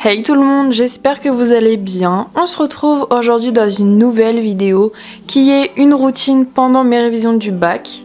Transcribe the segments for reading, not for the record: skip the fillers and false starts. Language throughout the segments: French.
Hey tout le monde, j'espère que vous allez bien. On se retrouve aujourd'hui dans une nouvelle vidéo qui est une routine pendant mes révisions du bac.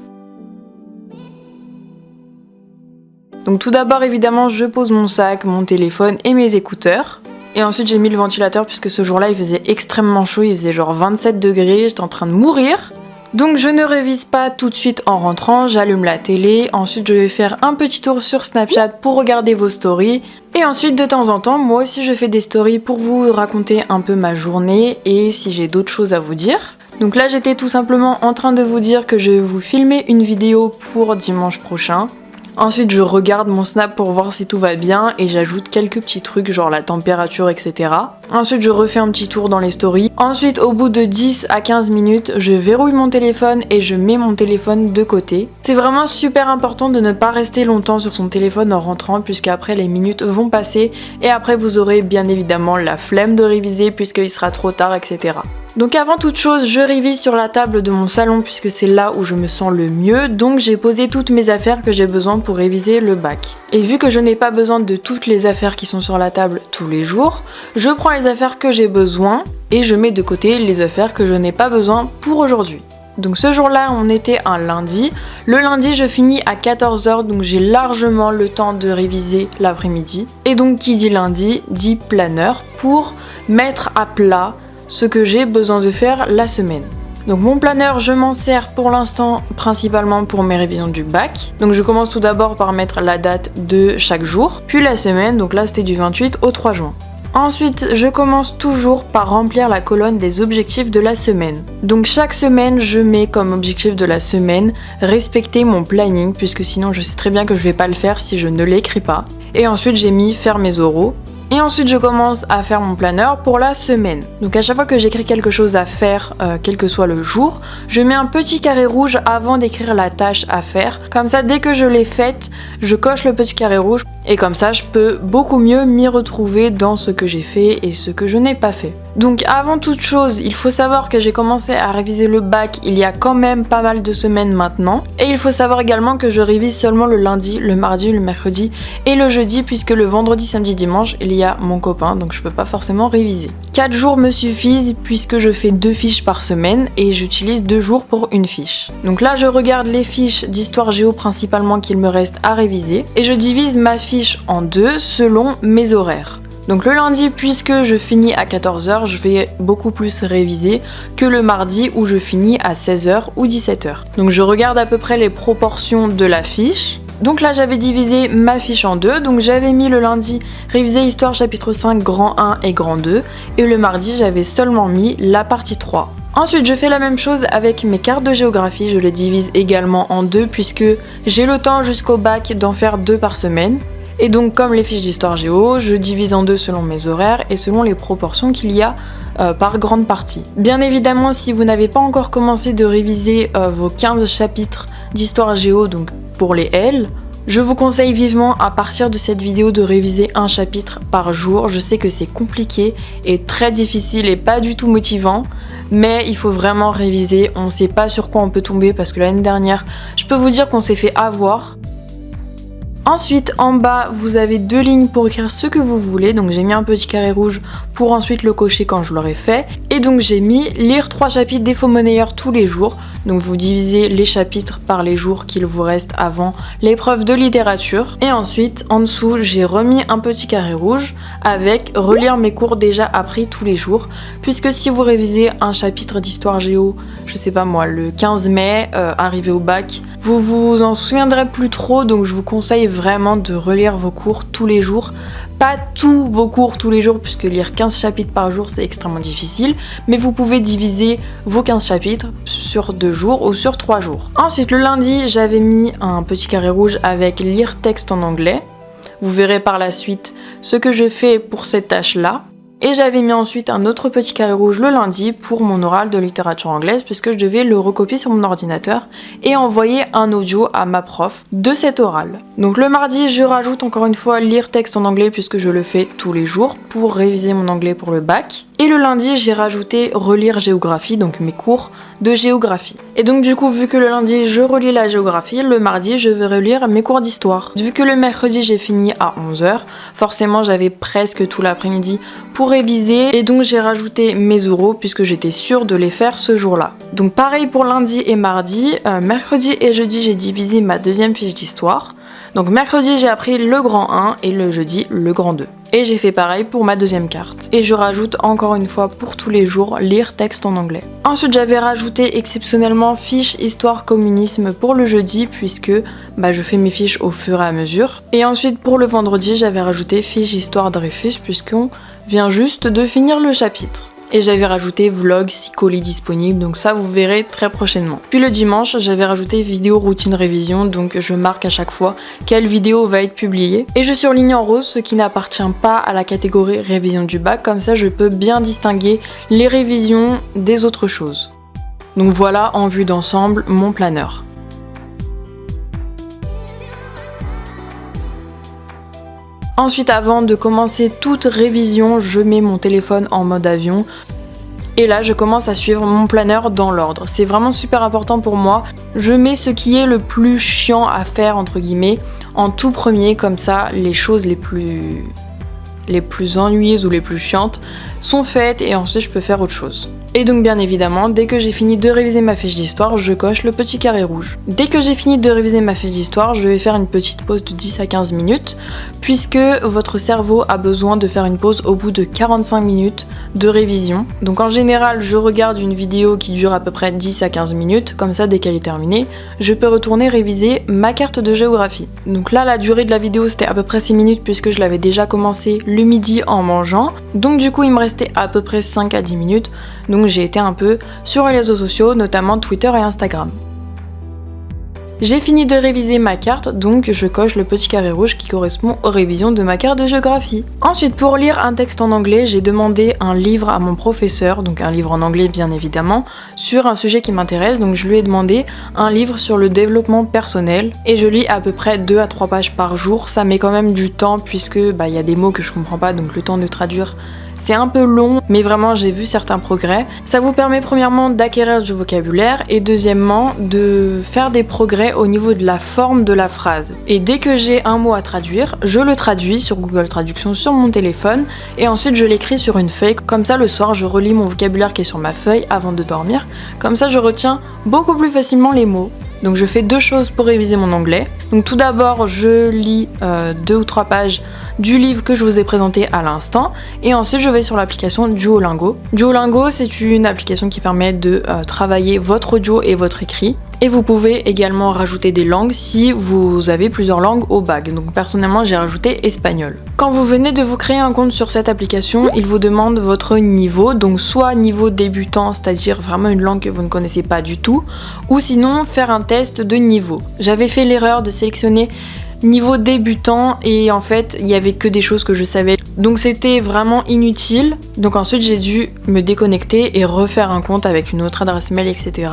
Donc tout d'abord évidemment je pose mon sac, mon téléphone et mes écouteurs. Et ensuite j'ai mis le ventilateur puisque ce jour-là il faisait extrêmement chaud, il faisait genre 27 degrés, j'étais en train de mourir. Donc je ne révise pas tout de suite en rentrant, j'allume la télé, ensuite je vais faire un petit tour sur Snapchat pour regarder vos stories. Et ensuite de temps en temps, moi aussi je fais des stories pour vous raconter un peu ma journée et si j'ai d'autres choses à vous dire. Donc là j'étais tout simplement en train de vous dire que je vais vous filmer une vidéo pour dimanche prochain. Ensuite je regarde mon snap pour voir si tout va bien et j'ajoute quelques petits trucs genre la température etc. Ensuite je refais un petit tour dans les stories. Ensuite au bout de 10 à 15 minutes je verrouille mon téléphone et je mets mon téléphone de côté. C'est vraiment super important de ne pas rester longtemps sur son téléphone en rentrant puisqu'après les minutes vont passer et après vous aurez bien évidemment la flemme de réviser puisqu'il sera trop tard etc. Donc avant toute chose, je révise sur la table de mon salon puisque c'est là où je me sens le mieux. Donc j'ai posé toutes mes affaires que j'ai besoin pour réviser le bac. Et vu que je n'ai pas besoin de toutes les affaires qui sont sur la table tous les jours, je prends les affaires que j'ai besoin et je mets de côté les affaires que je n'ai pas besoin pour aujourd'hui. Donc ce jour-là, on était un lundi. Le lundi, je finis à 14h, donc j'ai largement le temps de réviser l'après-midi. Et donc qui dit lundi, dit planeur pour mettre à plat ce que j'ai besoin de faire la semaine. Donc mon planeur, je m'en sers pour l'instant principalement pour mes révisions du bac. Donc je commence tout d'abord par mettre la date de chaque jour, puis la semaine, donc là c'était du 28 au 3 juin. Ensuite, je commence toujours par remplir la colonne des objectifs de la semaine. Donc chaque semaine, je mets comme objectif de la semaine respecter mon planning, puisque sinon je sais très bien que je vais pas le faire si je ne l'écris pas. Et ensuite, j'ai mis faire mes oraux. Et ensuite je commence à faire mon planeur pour la semaine. Donc à chaque fois que j'écris quelque chose à faire, quel que soit le jour, je mets un petit carré rouge avant d'écrire la tâche à faire. Comme ça dès que je l'ai faite, je coche le petit carré rouge et comme ça je peux beaucoup mieux m'y retrouver dans ce que j'ai fait et ce que je n'ai pas fait. Donc avant toute chose, il faut savoir que j'ai commencé à réviser le bac il y a quand même pas mal de semaines maintenant. Et il faut savoir également que je révise seulement le lundi, le mardi, le mercredi et le jeudi puisque le vendredi, samedi, dimanche, il y a mon copain donc je peux pas forcément réviser. 4 jours me suffisent puisque je fais 2 fiches par semaine et j'utilise 2 jours pour une fiche. Donc là je regarde les fiches d'histoire géo principalement qu'il me reste à réviser et je divise ma fiche en deux selon mes horaires. Donc le lundi, puisque je finis à 14h, je vais beaucoup plus réviser que le mardi où je finis à 16h ou 17h. Donc je regarde à peu près les proportions de la fiche. Donc là j'avais divisé ma fiche en deux, donc j'avais mis le lundi réviser histoire chapitre 5 grand 1 et grand 2 et le mardi j'avais seulement mis la partie 3. Ensuite je fais la même chose avec mes cartes de géographie, je les divise également en deux puisque j'ai le temps jusqu'au bac d'en faire 2 par semaine. Et donc comme les fiches d'histoire géo, je divise en deux selon mes horaires et selon les proportions qu'il y a par grande partie. Bien évidemment, si vous n'avez pas encore commencé de réviser vos 15 chapitres d'histoire géo, donc pour les L, je vous conseille vivement à partir de cette vidéo de réviser un chapitre par jour. Je sais que c'est compliqué et très difficile et pas du tout motivant, mais il faut vraiment réviser. On ne sait pas sur quoi on peut tomber parce que l'année dernière, je peux vous dire qu'on s'est fait avoir. Ensuite, en bas, vous avez 2 lignes pour écrire ce que vous voulez. Donc j'ai mis un petit carré rouge pour ensuite le cocher quand je l'aurai fait. Et donc j'ai mis lire 3 chapitres des faux monnayeurs tous les jours. Donc vous divisez les chapitres par les jours qu'il vous reste avant l'épreuve de littérature. Et ensuite, en dessous, j'ai remis un petit carré rouge avec relire mes cours déjà appris tous les jours. Puisque si vous révisez un chapitre d'histoire géo, je sais pas moi, le 15 mai, arrivé au bac, vous vous en souviendrez plus trop. Donc je vous conseille vraiment de relire vos cours tous les jours. Pas tous vos cours tous les jours puisque lire 15 chapitres par jour c'est extrêmement difficile, mais vous pouvez diviser vos 15 chapitres sur 2 jours ou sur 3 jours. Ensuite le lundi j'avais mis un petit carré rouge avec lire texte en anglais. Vous verrez par la suite ce que je fais pour cette tâche là. Et j'avais mis ensuite un autre petit carré rouge le lundi pour mon oral de littérature anglaise puisque je devais le recopier sur mon ordinateur et envoyer un audio à ma prof de cet oral. Donc le mardi, je rajoute encore une fois lire texte en anglais puisque je le fais tous les jours pour réviser mon anglais pour le bac. Et le lundi, j'ai rajouté relire géographie, donc mes cours de géographie. Et donc du coup, vu que le lundi, je relis la géographie, le mardi, je vais relire mes cours d'histoire. Vu que le mercredi, j'ai fini à 11h, forcément, j'avais presque tout l'après-midi pour réviser. Et donc j'ai rajouté mes oraux puisque j'étais sûre de les faire ce jour-là. Donc pareil pour lundi et mardi. Mercredi et jeudi, j'ai divisé ma deuxième fiche d'histoire. Donc mercredi, j'ai appris le grand 1 et le jeudi, le grand 2. Et j'ai fait pareil pour ma deuxième carte. Et je rajoute encore une fois pour tous les jours lire texte en anglais. Ensuite, j'avais rajouté exceptionnellement fiche histoire communisme pour le jeudi puisque je fais mes fiches au fur et à mesure. Et ensuite pour le vendredi, j'avais rajouté fiche histoire Dreyfus puisqu'on vient juste de finir le chapitre. Et j'avais rajouté vlog si colis disponible, donc ça vous verrez très prochainement. Puis le dimanche, j'avais rajouté vidéo routine révision, donc je marque à chaque fois quelle vidéo va être publiée. Et je surligne en rose ce qui n'appartient pas à la catégorie révision du bac, comme ça je peux bien distinguer les révisions des autres choses. Donc voilà en vue d'ensemble mon planeur. Ensuite, avant de commencer toute révision, je mets mon téléphone en mode avion. Et là, je commence à suivre mon planeur dans l'ordre. C'est vraiment super important pour moi. Je mets ce qui est le plus chiant à faire, entre guillemets, en tout premier. Comme ça, les choses les plus ennuyeuses ou les plus chiantes sont faites et ensuite je peux faire autre chose. Et donc bien évidemment, dès que j'ai fini de réviser ma fiche d'histoire, je coche le petit carré rouge. Dès que j'ai fini de réviser ma fiche d'histoire, je vais faire une petite pause de 10 à 15 minutes puisque votre cerveau a besoin de faire une pause au bout de 45 minutes de révision. Donc en général, je regarde une vidéo qui dure à peu près 10 à 15 minutes, comme ça dès qu'elle est terminée, je peux retourner réviser ma carte de géographie. Donc là, la durée de la vidéo c'était à peu près 6 minutes puisque je l'avais déjà commencé le midi en mangeant. Donc du coup, il me restait à peu près 5 à 10 minutes. Donc j'ai été un peu sur les réseaux sociaux, notamment Twitter et Instagram. J'ai fini de réviser ma carte, donc je coche le petit carré rouge qui correspond aux révisions de ma carte de géographie. Ensuite, pour lire un texte en anglais, j'ai demandé un livre à mon professeur, donc un livre en anglais bien évidemment, sur un sujet qui m'intéresse, donc je lui ai demandé un livre sur le développement personnel, et je lis à peu près 2 à 3 pages par jour. Ça met quand même du temps puisque y a des mots que je comprends pas, donc le temps de traduire c'est un peu long, mais vraiment j'ai vu certains progrès. Ça vous permet premièrement d'acquérir du vocabulaire et deuxièmement de faire des progrès au niveau de la forme de la phrase. Et dès que j'ai un mot à traduire, je le traduis sur Google Traduction sur mon téléphone et ensuite je l'écris sur une feuille. Comme ça le soir je relis mon vocabulaire qui est sur ma feuille avant de dormir. Comme ça je retiens beaucoup plus facilement les mots. Donc je fais 2 choses pour réviser mon anglais. Donc tout d'abord je lis 2 ou 3 pages du livre que je vous ai présenté à l'instant et ensuite je vais sur l'application Duolingo. Duolingo c'est une application qui permet de travailler votre audio et votre écrit et vous pouvez également rajouter des langues si vous avez plusieurs langues au bac. Donc personnellement j'ai rajouté espagnol. Quand vous venez de vous créer un compte sur cette application, il vous demande votre niveau, donc soit niveau débutant, c'est-à-dire vraiment une langue que vous ne connaissez pas du tout, ou sinon faire un test de niveau. J'avais fait l'erreur de sélectionner niveau débutant et en fait il y avait que des choses que je savais donc c'était vraiment inutile. Donc ensuite j'ai dû me déconnecter et refaire un compte avec une autre adresse mail etc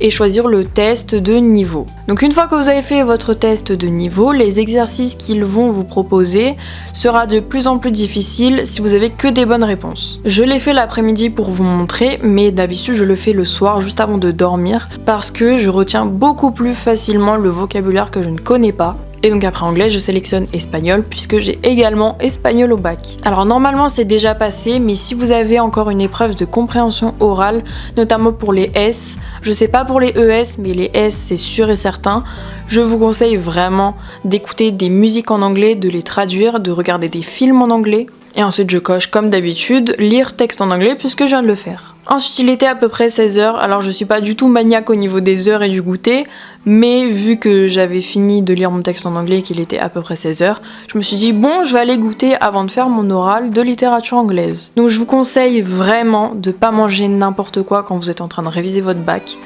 et choisir le test de niveau. Donc une fois que vous avez fait votre test de niveau, les exercices qu'ils vont vous proposer sera de plus en plus difficile si vous avez que des bonnes réponses. Je l'ai fait l'après-midi pour vous montrer, mais d'habitude je le fais le soir juste avant de dormir parce que je retiens beaucoup plus facilement le vocabulaire que je ne connais pas. Et donc après anglais, je sélectionne espagnol puisque j'ai également espagnol au bac. Alors normalement c'est déjà passé, mais si vous avez encore une épreuve de compréhension orale, notamment pour les S, je sais pas pour les ES, mais les S c'est sûr et certain, je vous conseille vraiment d'écouter des musiques en anglais, de les traduire, de regarder des films en anglais. Et ensuite je coche comme d'habitude, lire texte en anglais puisque je viens de le faire. Ensuite il était à peu près 16h, alors je suis pas du tout maniaque au niveau des heures et du goûter, mais vu que j'avais fini de lire mon texte en anglais et qu'il était à peu près 16h, je me suis dit bon je vais aller goûter avant de faire mon oral de littérature anglaise. Donc je vous conseille vraiment de pas manger n'importe quoi quand vous êtes en train de réviser votre bac.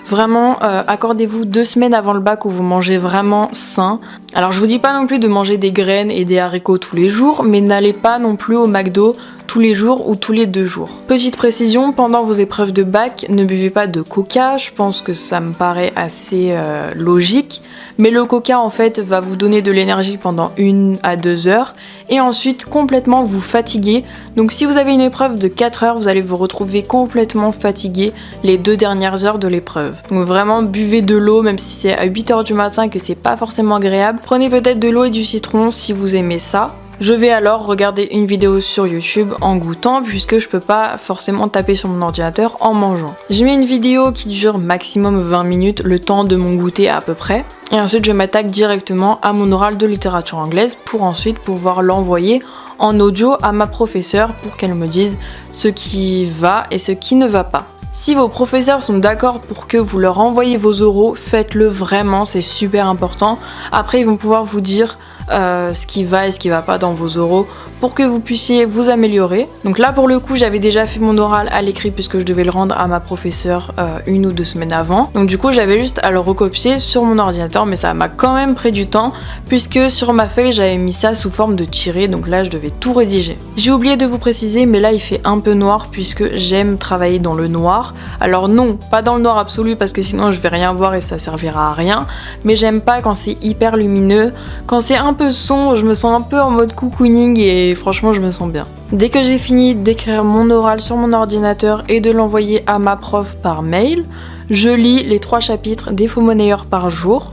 Vraiment, accordez-vous 2 semaines avant le bac où vous mangez vraiment sain. Alors je vous dis pas non plus de manger des graines et des haricots tous les jours, mais n'allez pas non plus au McDo tous tous les jours ou tous les 2 jours. Petite précision, pendant vos épreuves de bac, ne buvez pas de coca, je pense que ça me paraît assez logique, mais le coca en fait va vous donner de l'énergie pendant 1 à 2 heures et ensuite complètement vous fatiguer. Donc si vous avez une épreuve de 4 heures, vous allez vous retrouver complètement fatigué les 2 dernières heures de l'épreuve. Donc vraiment buvez de l'eau, même si c'est à 8 heures du matin et que c'est pas forcément agréable. Prenez peut-être de l'eau et du citron si vous aimez ça. Je vais alors regarder une vidéo sur YouTube en goûtant puisque je peux pas forcément taper sur mon ordinateur en mangeant. J'ai mis une vidéo qui dure maximum 20 minutes, le temps de mon goûter à peu près. Et ensuite je m'attaque directement à mon oral de littérature anglaise pour ensuite pouvoir l'envoyer en audio à ma professeure pour qu'elle me dise ce qui va et ce qui ne va pas. Si vos professeurs sont d'accord pour que vous leur envoyez vos oraux, faites-le vraiment, c'est super important. Après ils vont pouvoir vous dire ce qui va et ce qui va pas dans vos oraux pour que vous puissiez vous améliorer. Donc là pour le coup j'avais déjà fait mon oral à l'écrit puisque je devais le rendre à ma professeure 1 ou 2 semaines avant. Donc du coup j'avais juste à le recopier sur mon ordinateur, mais ça m'a quand même pris du temps puisque sur ma feuille j'avais mis ça sous forme de tiré, donc là je devais tout rédiger. J'ai oublié de vous préciser, mais là il fait un peu noir puisque j'aime travailler dans le noir. Alors non, pas dans le noir absolu parce que sinon je vais rien voir et ça servira à rien, mais j'aime pas quand c'est hyper lumineux. Quand c'est un peu sombre, je me sens un peu en mode cocooning et franchement je me sens bien. Dès que j'ai fini d'écrire mon oral sur mon ordinateur et de l'envoyer à ma prof par mail, je lis les 3 chapitres des faux monnayeurs par jour.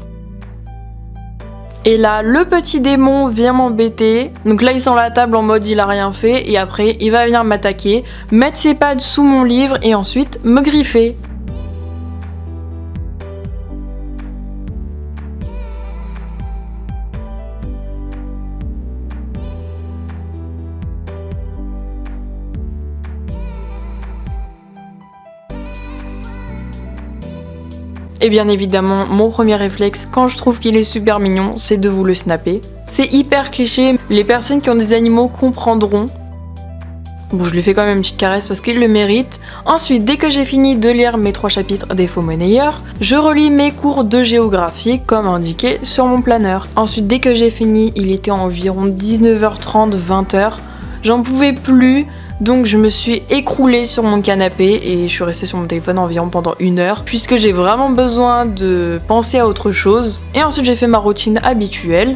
Et là, le petit démon vient m'embêter. Donc là, il sent la table en mode il a rien fait. Et après, il va venir m'attaquer, mettre ses pattes sous mon livre et ensuite me griffer. Et bien évidemment, mon premier réflexe quand je trouve qu'il est super mignon, c'est de vous le snapper. C'est hyper cliché, les personnes qui ont des animaux comprendront. Bon, je lui fais quand même une petite caresse parce qu'il le mérite. Ensuite, dès que j'ai fini de lire mes 3 chapitres des faux monnayeurs, je relis mes cours de géographie comme indiqué sur mon planeur. Ensuite, dès que j'ai fini, il était environ 19h30, 20h. J'en pouvais plus. Donc je me suis écroulée sur mon canapé et je suis restée sur mon téléphone environ pendant 1 heure puisque j'ai vraiment besoin de penser à autre chose. Et ensuite j'ai fait ma routine habituelle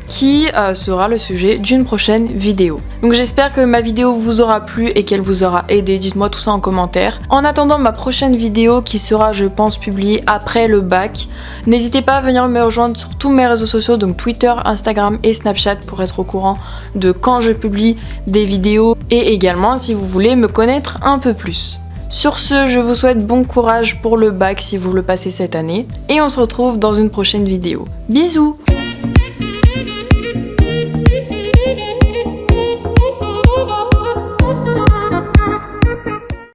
qui sera le sujet d'une prochaine vidéo. Donc j'espère que ma vidéo vous aura plu et qu'elle vous aura aidé. Dites-moi tout ça en commentaire. En attendant ma prochaine vidéo qui sera, je pense, publiée après le bac, n'hésitez pas à venir me rejoindre sur tous mes réseaux sociaux, donc Twitter, Instagram et Snapchat pour être au courant de quand je publie des vidéos et également si vous voulez me connaître un peu plus. Sur ce, je vous souhaite bon courage pour le bac si vous le passez cette année et on se retrouve dans une prochaine vidéo. Bisous!